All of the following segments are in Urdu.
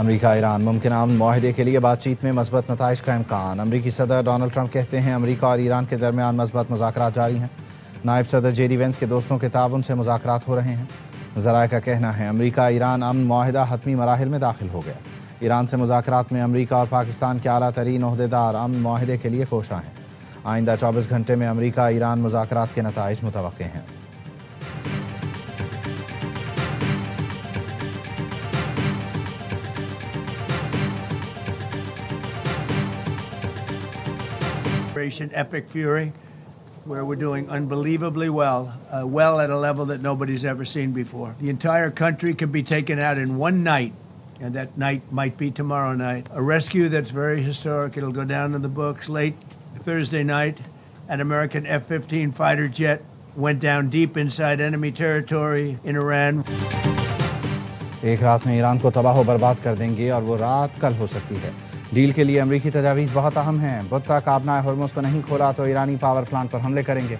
امریکہ ایران ممکنہ امن معاہدے کے لیے بات چیت میں مثبت نتائج کا امکان۔ امریکی صدر ڈونلڈ ٹرمپ کہتے ہیں امریکہ اور ایران کے درمیان مثبت مذاکرات جاری ہیں۔ نائب صدر جے ڈی وینس کے دوستوں کے تعاون سے مذاکرات ہو رہے ہیں۔ ذرائع کا کہنا ہے امریکہ ایران امن معاہدہ حتمی مراحل میں داخل ہو گیا۔ ایران سے مذاکرات میں امریکہ اور پاکستان کے اعلیٰ ترین عہدیدار امن معاہدے کے لیے کوشاں ہیں۔ آئندہ 24 گھنٹے میں امریکہ ایران مذاکرات کے نتائج متوقع ہیں۔ Operation Epic Fury, where we're doing unbelievably well at a level that nobody's ever seen before. The entire country can be taken out in one night, and that night might be tomorrow night. A rescue that's very historic. It'll go down in the books. Late Thursday night, an American F-15 fighter jet went down deep inside enemy territory in Iran. ایک رات میں ایران کو تباہ و برباد کر دیں گے اور وہ رات کل ہو سکتی ہے۔ ڈیل کے لیے امریکی تجاویز بہت اہم ہیں۔ بدھ تک آبنائے ہرمز کو نہیں کھولا تو ایرانی پاور پلانٹ پر حملے کریں گے۔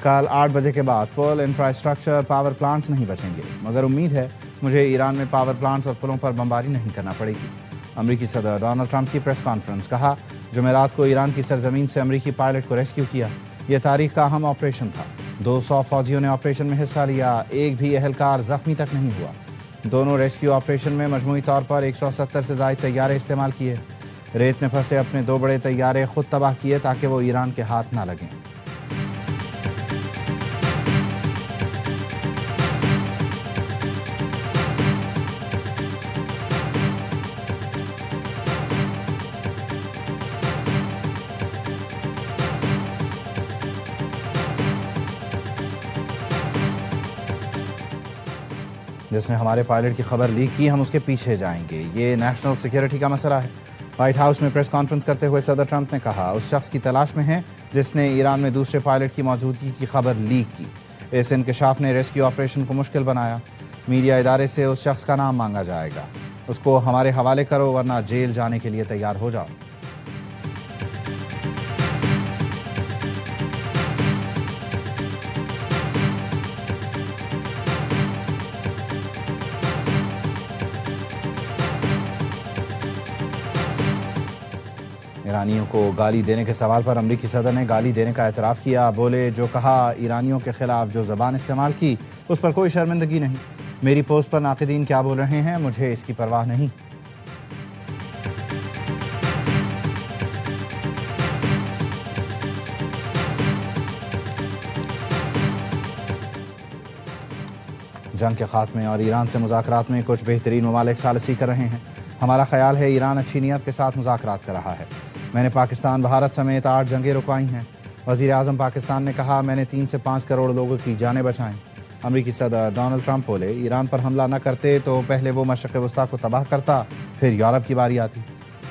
کل 8 بجے کے بعد پل، انفراسٹرکچر، پاور پلانٹس نہیں بچیں گے، مگر امید ہے مجھے ایران میں پاور پلانٹس اور پلوں پر بمباری نہیں کرنا پڑے گی۔ امریکی صدر ڈونلڈ ٹرمپ کی پریس کانفرنس، کہا جمعرات کو ایران کی سرزمین سے امریکی پائلٹ کو ریسکیو کیا۔ یہ تاریخ کا اہم آپریشن تھا۔ 200 فوجیوں نے آپریشن میں حصہ لیا، ایک بھی اہلکار زخمی تک نہیں ہوا۔ دونوں ریسکیو آپریشن میں مجموعی طور پر 170 سے زائد طیارے استعمال کیے۔ ریت میں پھنسے اپنے 2 بڑے طیارے خود تباہ کیے تاکہ وہ ایران کے ہاتھ نہ لگیں۔ جس نے ہمارے پائلٹ کی خبر لیک کی ہم اس کے پیچھے جائیں گے۔ یہ نیشنل سیکیورٹی کا مسئلہ ہے۔ وائٹ ہاؤس میں پریس کانفرنس کرتے ہوئے صدر ٹرمپ نے کہا اس شخص کی تلاش میں ہیں جس نے ایران میں دوسرے پائلٹ کی موجودگی کی خبر لیک کی۔ اس انکشاف نے ریسکیو آپریشن کو مشکل بنایا۔ میڈیا ادارے سے اس شخص کا نام مانگا جائے گا۔ اس کو ہمارے حوالے کرو ورنہ جیل جانے کے لیے تیار ہو جاؤ۔ ایرانیوں کو گالی دینے کے سوال پر امریکی صدر نے گالی دینے کا اعتراف کیا۔ بولے جو کہا ایرانیوں کے خلاف جو زبان استعمال کی اس پر کوئی شرمندگی نہیں۔ میری پوسٹ پر ناقدین کیا بول رہے ہیں مجھے اس کی پرواہ نہیں۔ جنگ کے خاتمے اور ایران سے مذاکرات میں کچھ بہترین ممالک ثالثی کر رہے ہیں۔ ہمارا خیال ہے ایران اچھی نیت کے ساتھ مذاکرات کر رہا ہے۔ میں نے پاکستان، بھارت سمیت 8 جنگیں رکوائی ہیں۔ وزیر اعظم پاکستان نے کہا میں نے 3 سے 5 کروڑ لوگوں کی جانیں بچائیں۔ امریکی صدر ڈونلڈ ٹرمپ بولے ایران پر حملہ نہ کرتے تو پہلے وہ مشرق وسطیٰ کو تباہ کرتا پھر یورپ کی باری آتی۔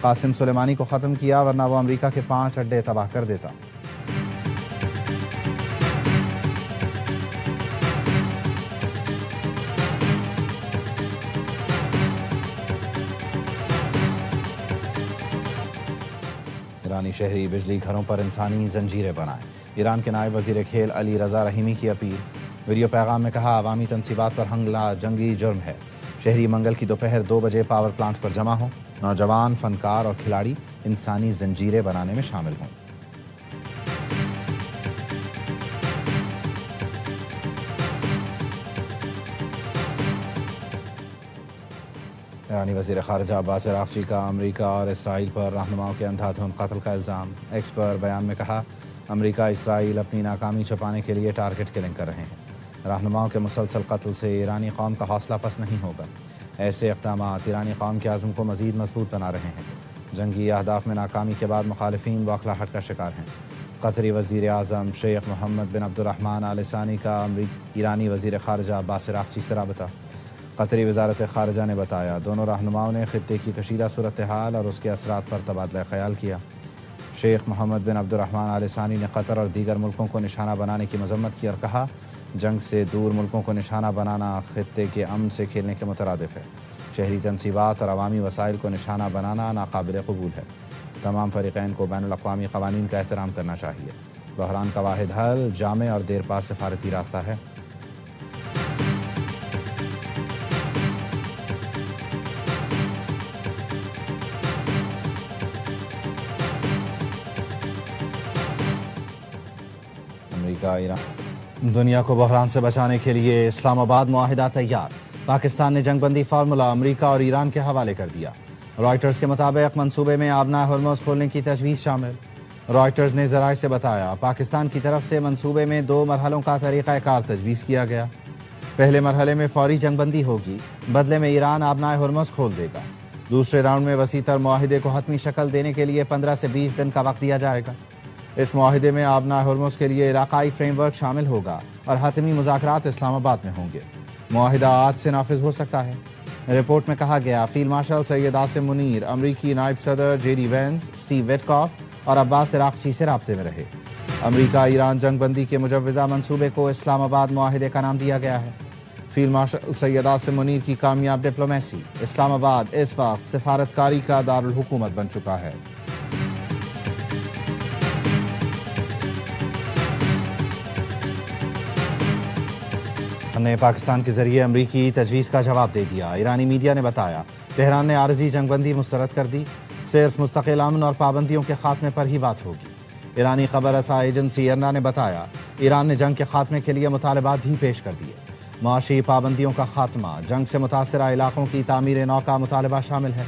قاسم سلیمانی کو ختم کیا ورنہ وہ امریکہ کے 5 اڈے تباہ کر دیتا۔ ایرانی شہری بجلی گھروں پر انسانی زنجیریں بنائیں۔ ایران کے نائب وزیر کھیل علی رضا رحیمی کی اپیل۔ ویڈیو پیغام میں کہا عوامی تنصیبات پر حملہ جنگی جرم ہے۔ شہری منگل کی دوپہر 2 بجے پاور پلانٹ پر جمع ہوں۔ نوجوان، فنکار اور کھلاڑی انسانی زنجیریں بنانے میں شامل ہوں۔ ایرانی وزیر خارجہ عباس عراقچی کا امریکہ اور اسرائیل پر رہنماؤں کے اندھا دھند قتل کا الزام۔ ایکس پر بیان میں کہا امریکہ اسرائیل اپنی ناکامی چھپانے کے لیے ٹارگٹ کلنگ کر رہے ہیں۔ رہنماؤں کے مسلسل قتل سے ایرانی قوم کا حوصلہ پست نہیں ہوگا۔ ایسے اقدامات ایرانی قوم کے عزم کو مزید مضبوط بنا رہے ہیں۔ جنگی اہداف میں ناکامی کے بعد مخالفین بوکھلاہٹ کا شکار ہیں۔ قطری وزیر اعظم شیخ محمد بن عبد الرحمن آل ثانی کا ایرانی وزیر خارجہ عباس عراقچی سے رابطہ۔ قطری وزارت خارجہ نے بتایا دونوں رہنماؤں نے خطے کی کشیدہ صورتحال اور اس کے اثرات پر تبادلہ خیال کیا۔ شیخ محمد بن عبد الرحمن آل ثانی نے قطر اور دیگر ملکوں کو نشانہ بنانے کی مذمت کی اور کہا جنگ سے دور ملکوں کو نشانہ بنانا خطے کے امن سے کھیلنے کے مترادف ہے۔ شہری تنصیبات اور عوامی وسائل کو نشانہ بنانا ناقابل قبول ہے۔ تمام فریقین کو بین الاقوامی قوانین کا احترام کرنا چاہیے۔ بحران کا واحد حل جامع اور دیر پا سفارتی راستہ ہے۔ امریکہ ایران دنیا کو بحران سے بچانے کے لیے اسلام آباد معاہدہ تیار، پاکستان نے جنگ بندی فارمولا امریکہ اور ایران کے حوالے کر دیا۔ رائٹرز کے مطابق منصوبے میں آبنائے ہرمز کھولنے کی تجویز شامل۔ رائٹرز نے ذرائع سے بتایا پاکستان کی طرف سے منصوبے میں 2 مرحلوں کا طریقہ کار تجویز کیا گیا۔ پہلے مرحلے میں فوری جنگ بندی ہوگی، بدلے میں ایران آبنائے ہرمز کھول دے گا۔ دوسرے راؤنڈ میں وسیع تر معاہدے کو حتمی شکل دینے کے لیے 15 سے 20 دن کا وقت دیا جائے گا۔ اس معاہدے میں آبنائے ہرمز کے لیے علاقائی فریم ورک شامل ہوگا اور حتمی مذاکرات اسلام آباد میں ہوں گے۔ معاہدہ آج سے نافذ ہو سکتا ہے۔ رپورٹ میں کہا گیا فیلڈ مارشل سید عاصم منیر امریکی نائب صدر جے ڈی وینس، اسٹیو وٹکاف اور عباس عراقچی سے رابطے میں رہے۔ امریکہ ایران جنگ بندی کے مجوزہ منصوبے کو اسلام آباد معاہدے کا نام دیا گیا ہے۔ فیلڈ مارشل سید عاصم منیر کی کامیاب ڈپلومیسی، اسلام آباد اس وقت سفارتکاری کا دارالحکومت بن چکا ہے۔ ہم نے پاکستان کے ذریعے امریکی تجویز کا جواب دے دیا۔ ایرانی میڈیا نے بتایا تہران نے عارضی جنگ بندی مسترد کر دی، صرف مستقل امن اور پابندیوں کے خاتمے پر ہی بات ہوگی۔ ایرانی خبر رساں ایجنسی ارنا نے بتایا ایران نے جنگ کے خاتمے کے لیے مطالبات بھی پیش کر دیے۔ معاشی پابندیوں کا خاتمہ، جنگ سے متاثرہ علاقوں کی تعمیر نو کا مطالبہ شامل ہے۔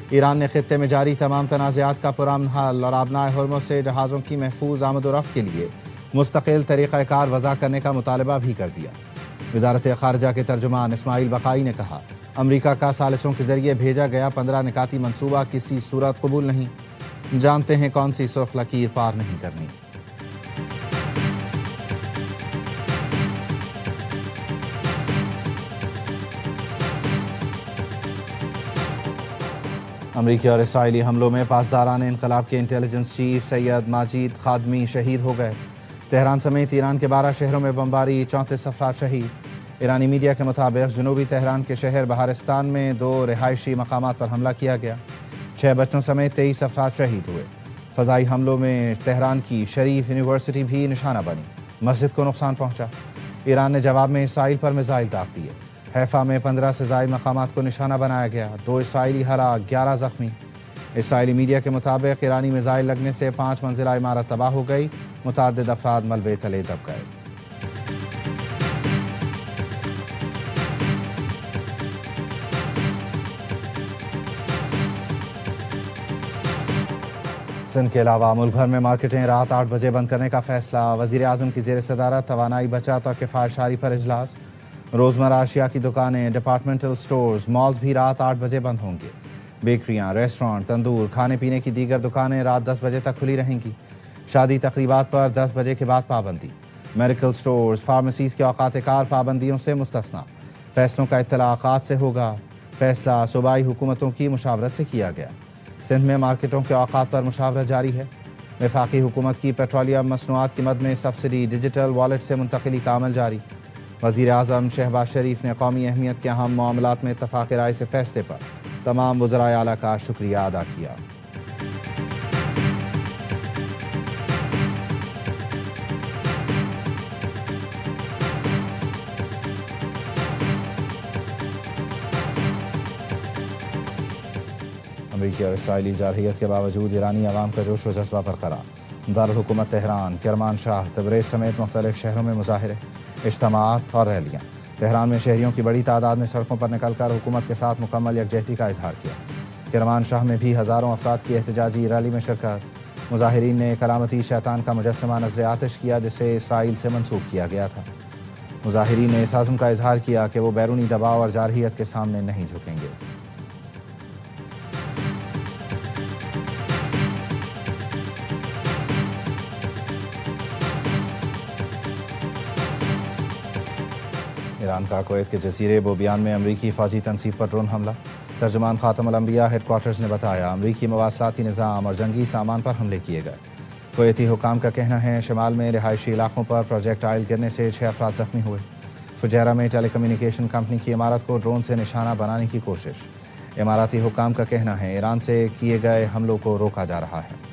ایران نے خطے میں جاری تمام تنازعات کا پرامن حل اور آبنائے ہرمز سے جہازوں کی محفوظ آمد و رفت کے لیے مستقل طریقہ کار وضع کرنے کا مطالبہ بھی کر دیا۔ وزارت خارجہ کے ترجمان اسماعیل بقائی نے کہا امریکہ کا ثالثوں کے ذریعے بھیجا گیا 15 نکاتی منصوبہ کسی صورت قبول نہیں، جانتے ہیں کون سی سرخ لکیر پار نہیں کرنی۔ امریکی اور اسرائیلی حملوں میں پاسداران انقلاب کے انٹیلیجنس چیف سید ماجد خادمی شہید ہو گئے۔ تہران سمیت ایران کے 12 شہروں میں بمباری، 34 افراد شہید۔ ایرانی میڈیا کے مطابق جنوبی تہران کے شہر بہارستان میں 2 رہائشی مقامات پر حملہ کیا گیا، 6 بچوں سمیت 23 افراد شہید ہوئے۔ فضائی حملوں میں تہران کی شریف یونیورسٹی بھی نشانہ بنی، مسجد کو نقصان پہنچا۔ ایران نے جواب میں اسرائیل پر میزائل داغ دیے۔ حیفا میں 15 سے زائد مقامات کو نشانہ بنایا گیا، 2 اسرائیلی ہلاک، 11 زخمی۔ اسرائیلی میڈیا کے مطابق ایرانی میزائل لگنے سے 5 منزلہ عمارت تباہ ہو گئی، متعدد افراد ملبے تلے دب گئے۔ سندھ کے علاوہ ملک بھر میں مارکیٹیں رات 8 بجے بند کرنے کا فیصلہ۔ وزیر اعظم کی زیر صدارت توانائی بچت اور کفایت پر اجلاس۔ روزمرہ اشیاء کی دکانیں، ڈپارٹمنٹل سٹورز، مالز بھی رات 8 بجے بند ہوں گے۔ بیکریاں، ریسٹورانٹ، تندور، کھانے پینے کی دیگر دکانیں رات 10 بجے تک کھلی رہیں گی۔ شادی تقریبات پر 10 بجے کے بعد پابندی۔ میڈیکل سٹورز، فارمیسیز کے اوقات کار پابندیوں سے مستثنیٰ۔ فیصلوں کا اطلاع اوقات سے ہوگا۔ فیصلہ صوبائی حکومتوں کی مشاورت سے کیا گیا۔ سندھ میں مارکیٹوں کے اوقات پر مشاورت جاری ہے۔ وفاقی حکومت کی پیٹرولیم مصنوعات کی مد میں سبسڈی ڈیجیٹل والیٹ سے منتقلی کا عمل جاری۔ وزیر اعظم شہباز شریف نے قومی اہمیت کے اہم معاملات میں اتفاق رائے سے فیصلے پر تمام وزرائے اعلیٰ کا شکریہ ادا کیا۔ امریکی اور اسرائیلی جارحیت کے باوجود ایرانی عوام کا جوش و جذبہ برقرار۔ دارالحکومت تہران، کرمان شاہ، تبریز سمیت مختلف شہروں میں مظاہرے، اجتماعات اور ریلیاں۔ تہران میں شہریوں کی بڑی تعداد نے سڑکوں پر نکل کر حکومت کے ساتھ مکمل یکجہتی کا اظہار کیا۔ کرمان شاہ میں بھی ہزاروں افراد کی احتجاجی ریلی میں شرکت۔ مظاہرین نے کلامتی شیطان کا مجسمہ نذر آتش کیا جسے اسرائیل سے منسوب کیا گیا تھا۔ مظاہرین نے اس عزم کا اظہار کیا کہ وہ بیرونی دباؤ اور جارحیت کے سامنے نہیں جھکیں گے۔ ایران کا کویت کے جزیرے بوبیان میں امریکی فوجی تنصیب پر ڈرون حملہ۔ ترجمان خاتم الانبیاء ہیڈ کوارٹرز نے بتایا امریکی مواصلاتی نظام اور جنگی سامان پر حملے کیے گئے۔ کویتی حکام کا کہنا ہے شمال میں رہائشی علاقوں پر پروجیکٹائل گرنے سے 6 افراد زخمی ہوئے۔ فجیرہ میں ٹیلی کمیونیکیشن کمپنی کی عمارت کو ڈرون سے نشانہ بنانے کی کوشش۔ اماراتی حکام کا کہنا ہے ایران سے کیے گئے حملوں کو روکا جا رہا ہے۔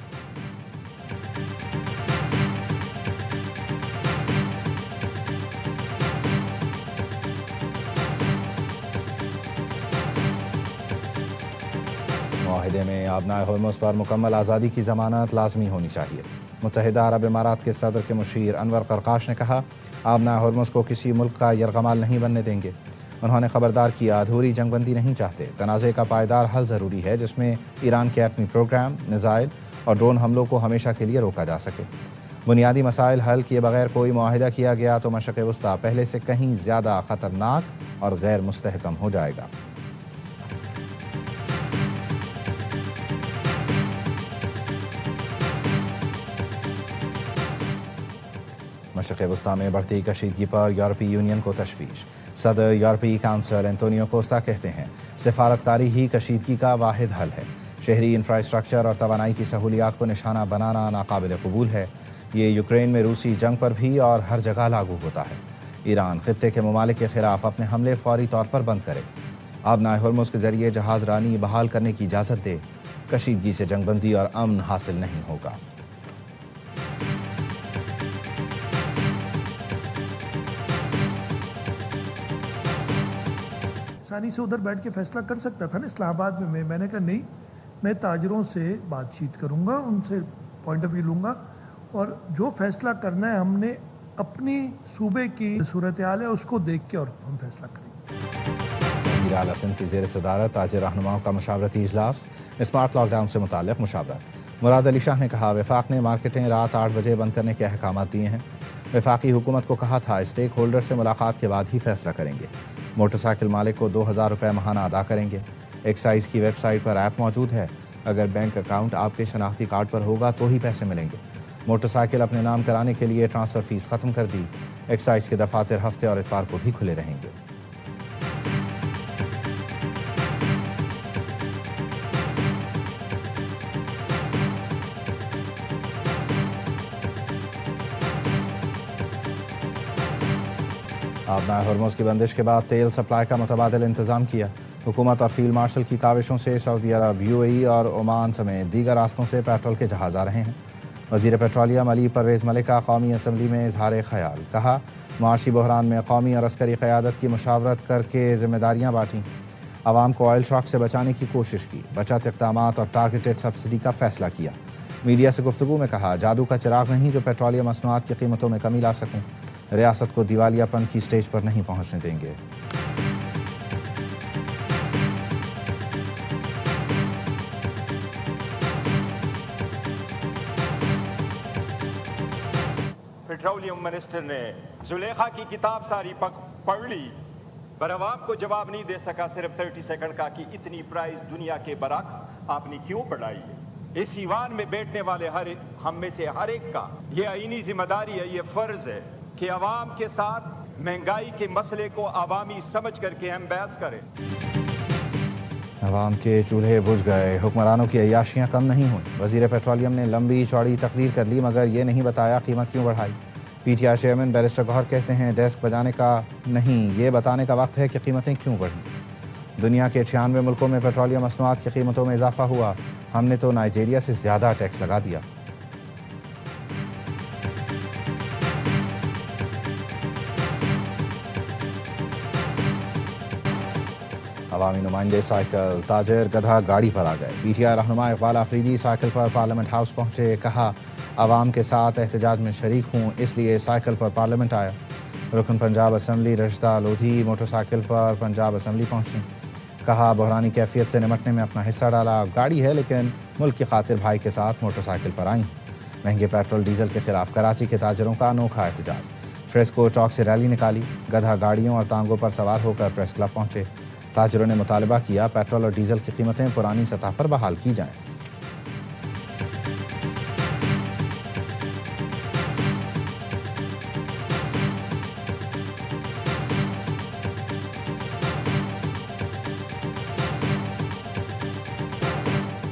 معاہدے میں آبنائے ہرمز پر مکمل آزادی کی ضمانت لازمی ہونی چاہیے۔ متحدہ عرب امارات کے صدر کے مشیر انور قرقاش نے کہا آبنائے ہرمز کو کسی ملک کا یرغمال نہیں بننے دیں گے۔ انہوں نے خبردار کیا ادھوری جنگ بندی نہیں چاہتے، تنازع کا پائیدار حل ضروری ہے جس میں ایران کے ایٹمی پروگرام، میزائل اور ڈرون حملوں کو ہمیشہ کے لیے روکا جا سکے۔ بنیادی مسائل حل کیے بغیر کوئی معاہدہ کیا گیا تو مشرق وسطی پہلے سے کہیں زیادہ خطرناک اور غیر مستحکم ہو جائے گا۔ مشرق وسطی میں بڑھتی کشیدگی پر یورپی یونین کو تشویش۔ صدر یورپی کونسل انتونیو کوسٹا کہتے ہیں سفارتکاری ہی کشیدگی کا واحد حل ہے۔ شہری انفراسٹرکچر اور توانائی کی سہولیات کو نشانہ بنانا ناقابل قبول ہے۔ یہ یوکرین میں روسی جنگ پر بھی اور ہر جگہ لاگو ہوتا ہے۔ ایران خطے کے ممالک کے خلاف اپنے حملے فوری طور پر بند کرے، آبنائے ہرمز کے ذریعے جہاز رانی بحال کرنے کی اجازت دے۔ کشیدگی سے جنگ بندی اور امن حاصل نہیں ہوگا۔ آسانی سے ادھر بیٹھ کے فیصلہ کر سکتا تھا نا اسلام آباد میں۔ میں نے کہا نہیں، میں تاجروں سے بات چیت کروں گا، ان سے پوائنٹ آف ویو لوں گا اور جو فیصلہ کرنا ہے ہم نے اپنی صوبے کی صورتحال ہے اس کو دیکھ کے اور ہم فیصلہ کریں گے۔ وزیر اعلیٰ سندھ کی زیر صدارت تاجر رہنماؤں کا مشاورتی اجلاس، اسمارٹ لاک ڈاؤن سے متعلق مشاورت۔ مراد علی شاہ نے کہا وفاق نے مارکیٹیں رات 8 بجے بند کرنے کے احکامات دیے ہیں۔ وفاقی حکومت کو کہا تھا اسٹیک ہولڈر سے ملاقات کے بعد ہی فیصلہ کریں گے۔ موٹر سائیکل مالک کو 2000 روپے ماہانہ ادا کریں گے۔ ایکسائز کی ویب سائٹ پر ایپ موجود ہے، اگر بینک اکاؤنٹ آپ کے شناختی کارڈ پر ہوگا تو ہی پیسے ملیں گے۔ موٹر سائیکل اپنے نام کرانے کے لیے ٹرانسفر فیس ختم کر دی۔ ایکسائز کے دفاتر ہفتے اور اتوار کو بھی کھلے رہیں گے۔ آبنائے ہرمز کی بندش کے بعد تیل سپلائی کا متبادل انتظام کیا۔ حکومت اور فیلڈ مارشل کی کاوشوں سے سعودی عرب، UAE اور عمان سمیت دیگر راستوں سے پیٹرول کے جہاز آ رہے ہیں۔ وزیر پیٹرولیم علی پرویز ملک کا قومی اسمبلی میں اظہار خیال، کہا معاشی بحران میں قومی اور عسکری قیادت کی مشاورت کر کے ذمہ داریاں بانٹیں، عوام کو آئل شاک سے بچانے کی کوشش کی، بچت اقدامات اور ٹارگیٹڈ سبسڈی کا فیصلہ کیا۔ میڈیا سے گفتگو میں کہا جادو کا چراغ نہیں جو پیٹرولیم مصنوعات کی قیمتوں میں کمی لا سکوں، ریاست کو دیوالیہ پن کی سٹیج پر نہیں پہنچنے دیں گے۔ پیٹرولیم منسٹر نے زلیخا کی کتاب ساری پڑھ لی پر عوام کو جواب نہیں دے سکا، صرف 30 سیکنڈ کا کہ اتنی پرائز دنیا کے برعکس آپ نے کیوں بڑھائی ہے۔ اس ایوان میں بیٹھنے والے ہم میں سے ہر ایک کا یہ آئینی ذمہ داری ہے، یہ فرض ہے کہ عوام کے ساتھ مہنگائی کے مسئلے کو عوامی سمجھ کر کے ہم بحث کریں۔ عوام کے چولہے بجھ گئے، حکمرانوں کی عیاشیاں کم نہیں ہوئیں۔ وزیر پیٹرولیم نے لمبی چوڑی تقریر کر لی مگر یہ نہیں بتایا قیمت کیوں بڑھائی۔ PTI چیئرمین بیرسٹر گوہر کہتے ہیں ڈیسک بجانے کا نہیں، یہ بتانے کا وقت ہے کہ قیمتیں کیوں بڑھیں۔ دنیا کے 96 ملکوں میں پیٹرولیم مصنوعات کی قیمتوں میں اضافہ ہوا، ہم نے تو نائجیریا سے زیادہ ٹیکس لگا دیا۔ عوامی نمائندے سائیکل، تاجر گدھا گاڑی پر آ گئے۔ PTI رہنما اقبال آفریدی سائیکل پر پارلیمنٹ ہاؤس پہنچے، کہا عوام کے ساتھ احتجاج میں شریک ہوں اس لیے سائیکل پر پارلیمنٹ آیا۔ رکن Punjab assembly Rashida Lodhi motorcycle پر پنجاب اسمبلی پہنچی، کہا بحرانی کیفیت سے نمٹنے میں اپنا حصہ ڈالا، گاڑی ہے لیکن ملک کی خاطر بھائی کے ساتھ موٹر سائیکل پر آئیں۔ مہنگے پیٹرول ڈیزل کے خلاف کراچی کے تاجروں کا انوکھا احتجاج، فریسکو چوک سے ریلی نکالی، گدھا گاڑیوں اور ٹانگوں پر سوار ہو کر پریس کلب پہنچے۔ تاجروں نے مطالبہ کیا پیٹرول اور ڈیزل کی قیمتیں پرانی سطح پر بحال کی جائیں۔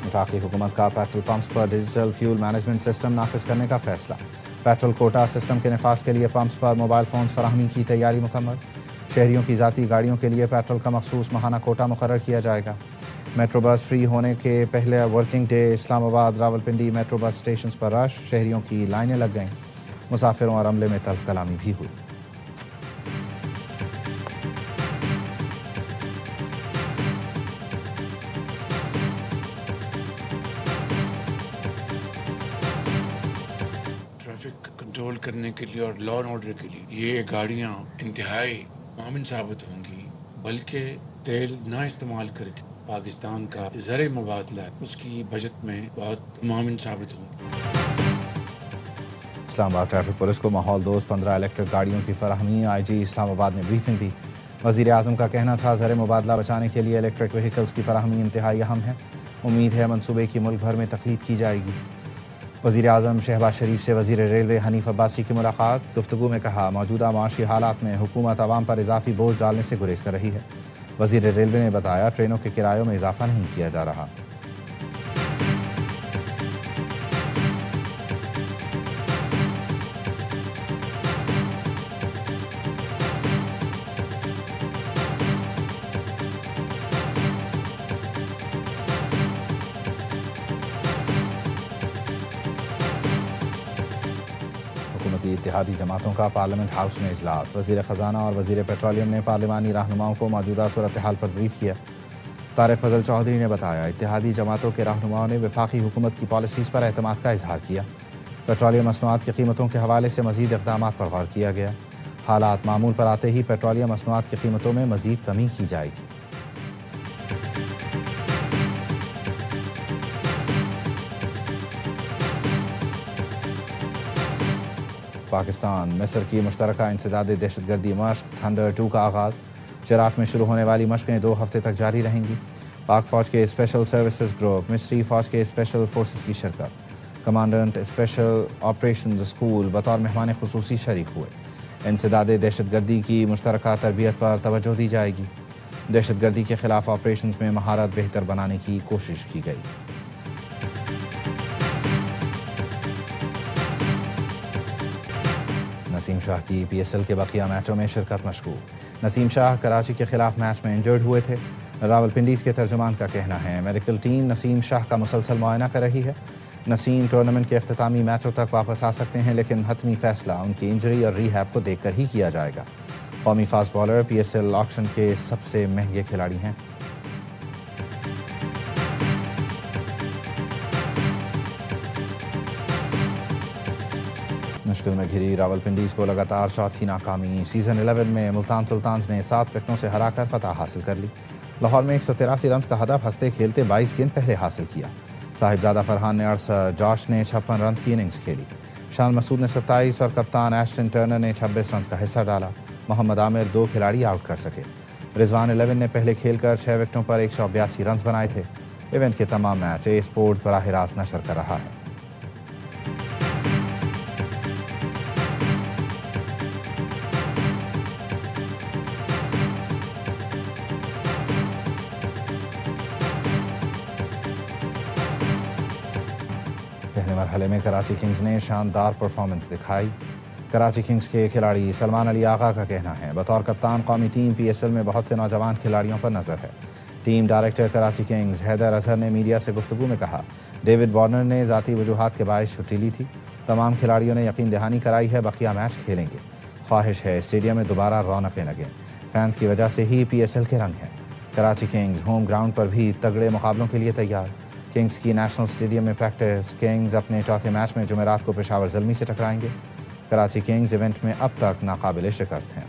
وفاقی حکومت کا پیٹرول پمپس پر ڈیجیٹل فیول مینجمنٹ سسٹم نافذ کرنے کا فیصلہ، پیٹرول کوٹا سسٹم کے نفاذ کے لیے پمپس پر موبائل فونز فراہمی کی تیاری مکمل، شہریوں کی ذاتی گاڑیوں کے لیے پیٹرول کا مخصوص ماہانہ کوٹا مقرر کیا جائے گا۔ میٹرو بس فری ہونے کے پہلے ورکنگ ڈے اسلام آباد راولپنڈی میٹرو بس اسٹیشنز پر رش، شہریوں کی لائنیں لگ گئیں، مسافروں اور عملے میں تلخ کلامی بھی ہوئی۔ کرنے کے لیے اور لا اینڈ آرڈر کے لیے یہ گاڑیاں انتہائی معاون ثابت ہوں گی، بلکہ تیل نہ استعمال کر کے پاکستان کا زر مبادلہ اس کی بجٹ میں بہت معاون ثابت ہوں گی۔ اسلام آباد ٹریفک پولیس کو ماحول دوست 15 الیکٹرک گاڑیوں کی فراہمی، آئی جی اسلام آباد نے بریفنگ دی۔ وزیر اعظم کا کہنا تھا زر مبادلہ بچانے کے لیے الیکٹرک وہیکلز کی فراہمی انتہائی اہم ہے، امید ہے منصوبے کی ملک بھر میں تقلید کی جائے گی۔ وزیر اعظم شہباز شریف سے وزیر ریلوے حنیف عباسی کی ملاقات، گفتگو میں کہا موجودہ معاشی حالات میں حکومت عوام پر اضافی بوجھ ڈالنے سے گریز کر رہی ہے۔ وزیر ریلوے نے بتایا ٹرینوں کے کرایوں میں اضافہ نہیں کیا جا رہا۔ حکومتی اتحادی جماعتوں کا پارلیمنٹ ہاؤس میں اجلاس، وزیر خزانہ اور وزیر پیٹرولیم نے پارلیمانی رہنماؤں کو موجودہ صورتحال پر بریف کیا۔ طارق فضل چودھری نے بتایا اتحادی جماعتوں کے رہنماؤں نے وفاقی حکومت کی پالیسیز پر اعتماد کا اظہار کیا۔ پیٹرولیم مصنوعات کی قیمتوں کے حوالے سے مزید اقدامات پر غور کیا گیا۔ حالات معمول پر آتے ہی پیٹرولیم مصنوعات کی قیمتوں میں مزید کمی کی جائے گی۔ پاکستان مصر کی مشترکہ انسداد دہشت گردی مشق تھنڈر 2 کا آغاز، چراق میں شروع ہونے والی مشقیں 2 ہفتے تک جاری رہیں گی۔ پاک فوج کے اسپیشل سروسز گروپ، مصری فوج کے اسپیشل فورسز کی شرکت، کمانڈنٹ اسپیشل آپریشنز اسکول بطور مہمان خصوصی شریک ہوئے۔ انسداد دہشت گردی کی مشترکہ تربیت پر توجہ دی جائے گی۔ دہشت گردی کے خلاف آپریشنز میں مہارت بہتر بنانے کی کوشش کی گئی۔ نسیم شاہ کی پی ایس ایل کے بقیہ میچوں میں شرکت مشکوک۔ نسیم شاہ کراچی کے خلاف میچ میں انجرڈ ہوئے تھے۔ راولپنڈیز کے ترجمان کا کہنا ہے میڈیکل ٹیم نسیم شاہ کا مسلسل معائنہ کر رہی ہے۔ نسیم ٹورنامنٹ کے اختتامی میچوں تک واپس آ سکتے ہیں، لیکن حتمی فیصلہ ان کی انجری اور ری ہیب کو دیکھ کر ہی کیا جائے گا۔ قومی fast bowler P S L auction کے سب سے مہنگے کھلاڑی ہیں۔ مشکل میں گھری راولپنڈیز کو لگاتار چوتھی ناکامی، سیزن 11 میں ملتان سلطانز نے 7 وکٹوں سے ہرا کر فتح حاصل کر لی۔ لاہور میں 183 رنز کا ہدف ہنستے کھیلتے 22 گیند پہلے حاصل کیا۔ صاحبزادہ فرحان نے 68، جاش نے 56 رنز کی اننگز کھیلی۔ شان مسعود نے 27 اور کپتان ایشٹن ٹرنر نے 26 رنز کا حصہ ڈالا۔ محمد عامر 2 کھلاڑی آؤٹ کر سکے۔ رضوان 11 نے پہلے کھیل کر 6 وکٹوں پر 182 رنز بنائے تھے۔ ایونٹ کے تمام میچ اے اسپورٹس براہ راست نشر کر رہا ہے۔ پہلے مرحلے میں کراچی کنگز نے شاندار پرفارمنس دکھائی۔ کراچی کنگز کے کھلاڑی سلمان علی آغا کا کہنا ہے بطور کپتان قومی ٹیم پی ایس ایل میں بہت سے نوجوان کھلاڑیوں پر نظر ہے۔ Team director Karachi Kings Haider Azhar نے میڈیا سے گفتگو میں کہا ڈیوڈ وارنر نے ذاتی وجوہات کے باعث چھٹی لی تھی۔ تمام کھلاڑیوں نے یقین دہانی کرائی ہے بقیہ میچ کھیلیں گے۔ خواہش ہے اسٹیڈیم میں دوبارہ رونقیں لگیں۔ فینس کی وجہ سے ہی پی ایس ایل کے رنگ ہیں۔ کراچی کنگز ہوم گراؤنڈ پر بھی تگڑے مقابلوں کے لیے تیار۔ کنگز کی نیشنل اسٹیڈیم میں پریکٹس۔ کنگز اپنے چوتھے میچ میں جمعرات کو پشاور زلمی سے ٹکرائیں گے۔ کراچی کنگز ایونٹ میں اب تک ناقابل شکست ہیں۔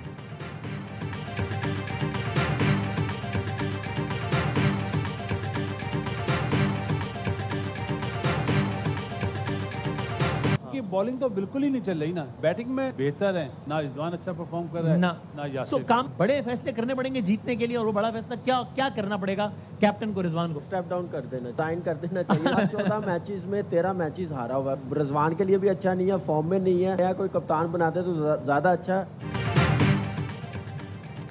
بالنگ تو بالکل ہی نہیں چل رہی نا، بیٹنگ میں بہتر ہے، نہ رضوان اچھا پرفارم کر رہا ہے نہ یاسر۔ کام بڑے فیصلے کرنے پڑیں گے جیتنے کے لیے، اور وہ بڑا فیصلہ کیا کرنا پڑے گا کیپٹن کو رضوان کو؟ اسٹیپ ڈاؤن کر دینا، سائن کر دینا چاہیے۔ 14 میچز میں 13 میچز ہارا ہوا ہے، رضوان کے لیے بھی اچھا نہیں ہے، فارم میں نہیں ہے، یا کوئی کپتان بناتے تو زیادہ اچھا ہے۔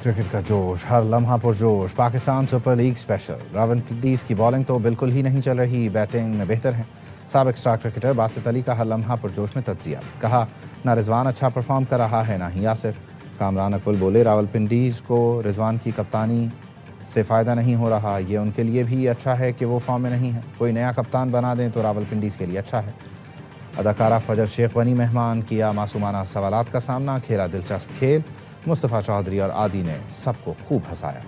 کرکٹ کا جوش، ہر لمحہ پرجوش۔ Pakistan super league special. Rawalpindiz کی بالنگ تو بالکل ہی نہیں چل رہی، بیٹنگ میں بہتر ہیں۔ سابق اسٹار کرکٹر باسط علی کا ہر لمحہ پرجوش میں تجزیہ، کہا نہ رضوان اچھا پرفارم کر رہا ہے نہ ہی یاسر۔ کامران اکمل بولے راولپنڈیز کو رضوان کی کپتانی سے فائدہ نہیں ہو رہا، یہ ان کے لیے بھی اچھا ہے کہ وہ فارم میں نہیں ہے، کوئی نیا کپتان بنا دیں تو راولپنڈیز کے لیے اچھا ہے۔ اداکارہ فجر شیخ بنی مہمان، کیا معصومانہ سوالات کا سامنا، کھیلا دلچسپ کھیل، مصطفیٰ چودھری اور عادی نے سب کو خوب ہنسایا۔